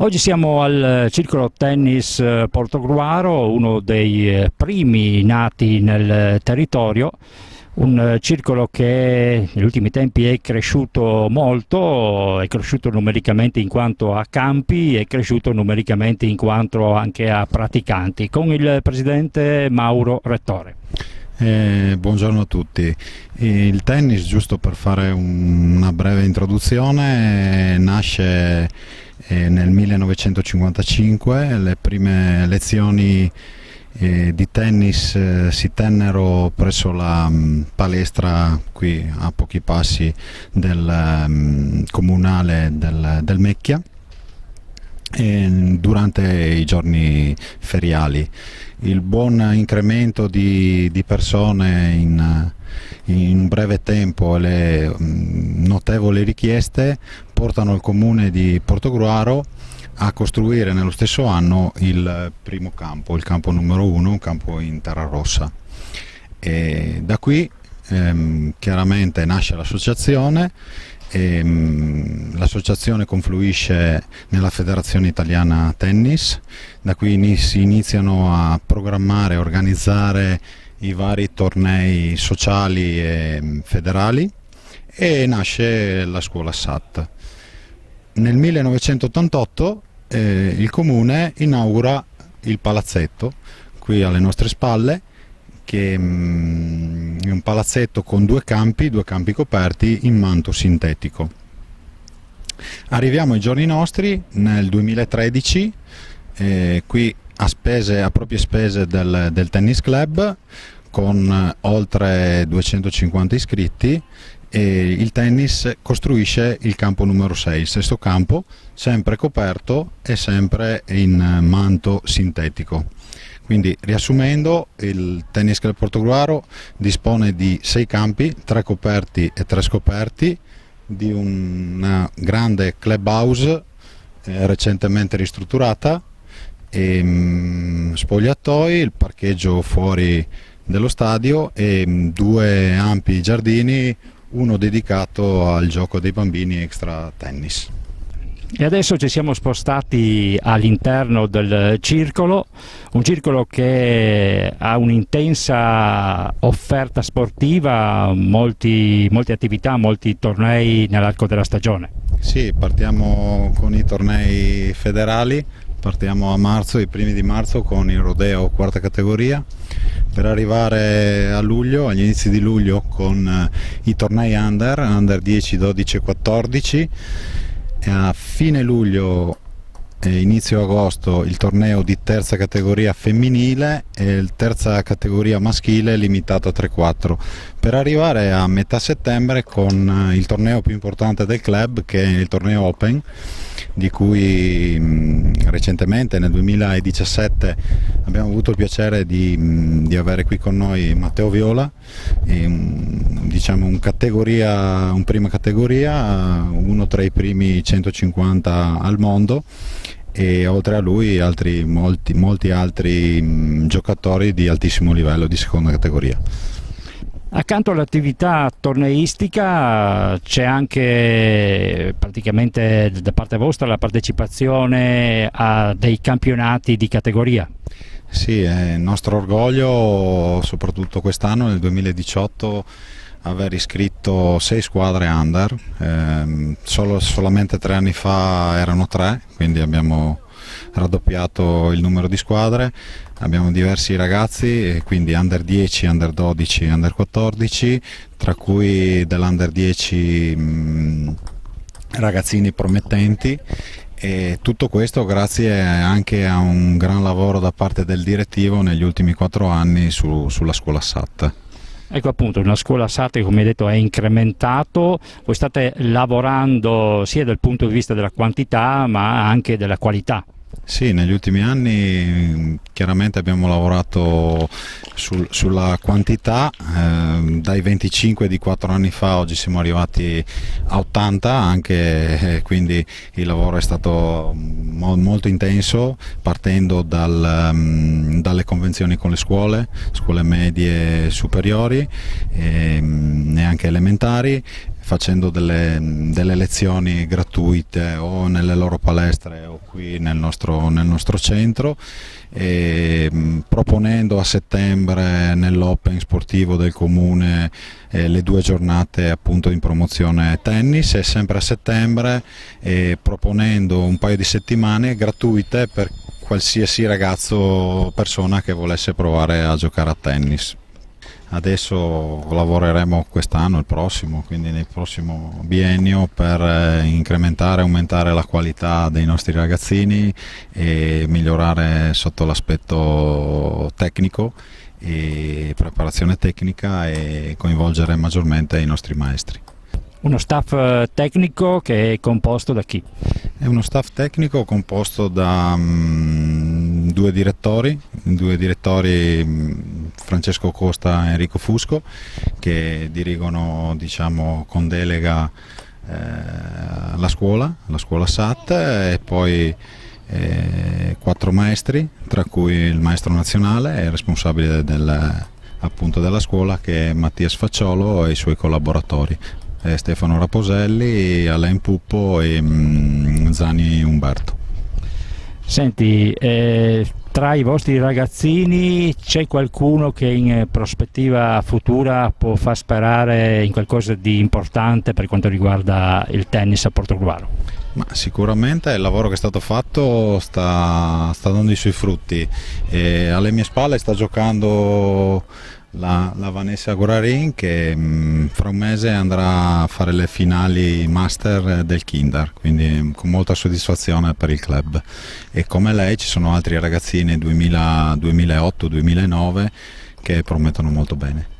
Oggi siamo al Circolo Tennis Portogruaro, uno dei primi nati nel territorio, un circolo che negli ultimi tempi è cresciuto molto, è cresciuto numericamente in quanto a campi, è cresciuto numericamente in quanto anche a praticanti, con il presidente Mauro Rettore. Buongiorno a tutti. Il tennis, giusto per fare una breve introduzione, nasce nel 1955. Le prime lezioni di tennis si tennero presso la palestra qui a pochi passi del comunale del Mecchia durante i giorni feriali. Il buon incremento di persone in breve tempo e le notevoli richieste portano il comune di Portogruaro a costruire nello stesso anno il primo campo, il campo numero 1, un campo in terra rossa. E da qui chiaramente nasce l'associazione. L'associazione confluisce nella Federazione Italiana Tennis, da qui si iniziano a programmare e organizzare i vari tornei sociali e federali e nasce la scuola SAT. Nel 1988 il comune inaugura il palazzetto qui alle nostre spalle, che è un palazzetto con due campi coperti in manto sintetico. Arriviamo ai giorni nostri, nel 2013, qui a proprie spese del tennis club, con oltre 250 iscritti, e il tennis costruisce il campo numero 6, il sesto campo, sempre coperto e sempre in manto sintetico. Quindi, riassumendo, il Tennis Club Portogruaro dispone di 6 campi, 3 coperti e 3 scoperti, di una grande clubhouse recentemente ristrutturata, e spogliatoi, il parcheggio fuori dello stadio e 2 ampi giardini, uno dedicato al gioco dei bambini extra tennis. E adesso ci siamo spostati all'interno del circolo, un circolo che ha un'intensa offerta sportiva, molte attività, molti tornei nell'arco della stagione. Sì, partiamo con i tornei federali, partiamo a marzo, i primi di marzo, con il rodeo quarta categoria, per arrivare a luglio, agli inizi di luglio, con i tornei under 10, 12 e 14. A fine luglio e inizio agosto il torneo di terza categoria femminile e il terza categoria maschile limitato a 3-4, per arrivare a metà settembre con il torneo più importante del club, che è il torneo Open, di cui recentemente nel 2017 abbiamo avuto il piacere di avere qui con noi Matteo Viola, diciamo un prima categoria, uno tra i primi 150 al mondo, e oltre a lui molti altri giocatori di altissimo livello di seconda categoria. Accanto all'attività torneistica c'è anche praticamente da parte vostra la partecipazione a dei campionati di categoria. Sì, è nostro orgoglio, soprattutto quest'anno, nel 2018, aver iscritto 6 squadre under. Solamente 3 anni fa erano 3, quindi abbiamo raddoppiato il numero di squadre. Abbiamo diversi ragazzi, quindi under 10, under 12, under 14, tra cui dell'under 10 ragazzini promettenti, e tutto questo grazie anche a un gran lavoro da parte del direttivo negli ultimi 4 anni sulla scuola SAT. Ecco, appunto, una scuola SAT che, come hai detto, è incrementato. Voi state lavorando sia dal punto di vista della quantità ma anche della qualità. Sì, negli ultimi anni chiaramente abbiamo lavorato sulla quantità, dai 25 di 4 anni fa oggi siamo arrivati a 80 anche, quindi il lavoro è stato molto intenso, partendo dalle convenzioni con le scuole medie superiori e anche elementari, facendo delle lezioni gratuite o nelle loro palestre o qui nel nostro centro, e proponendo a settembre nell'Open sportivo del comune le 2 giornate appunto in promozione tennis, e sempre a settembre proponendo un paio di settimane gratuite per qualsiasi ragazzo o persona che volesse provare a giocare a tennis. Adesso lavoreremo quest'anno, il prossimo, quindi nel prossimo biennio, per incrementare e aumentare la qualità dei nostri ragazzini e migliorare sotto l'aspetto tecnico e preparazione tecnica, e coinvolgere maggiormente i nostri maestri. Uno staff tecnico che è composto da chi? È uno staff tecnico composto da 2 direttori, Francesco Costa e Enrico Fusco, che dirigono, diciamo, con delega la scuola SAT, e poi 4 maestri, tra cui il maestro nazionale e il responsabile appunto della scuola, che è Mattia Sfacciolo, e i suoi collaboratori. Stefano Raposelli, Alain Puppo e Zani Umberto. Senti, tra i vostri ragazzini c'è qualcuno che in prospettiva futura può far sperare in qualcosa di importante per quanto riguarda il tennis a Portogruaro? Ma sicuramente il lavoro che è stato fatto sta dando i suoi frutti, e alle mie spalle sta giocando la Vanessa Gorarin, che fra un mese andrà a fare le finali master del Kinder, quindi con molta soddisfazione per il club. E come lei ci sono altri ragazzini 2008-2009 che promettono molto bene.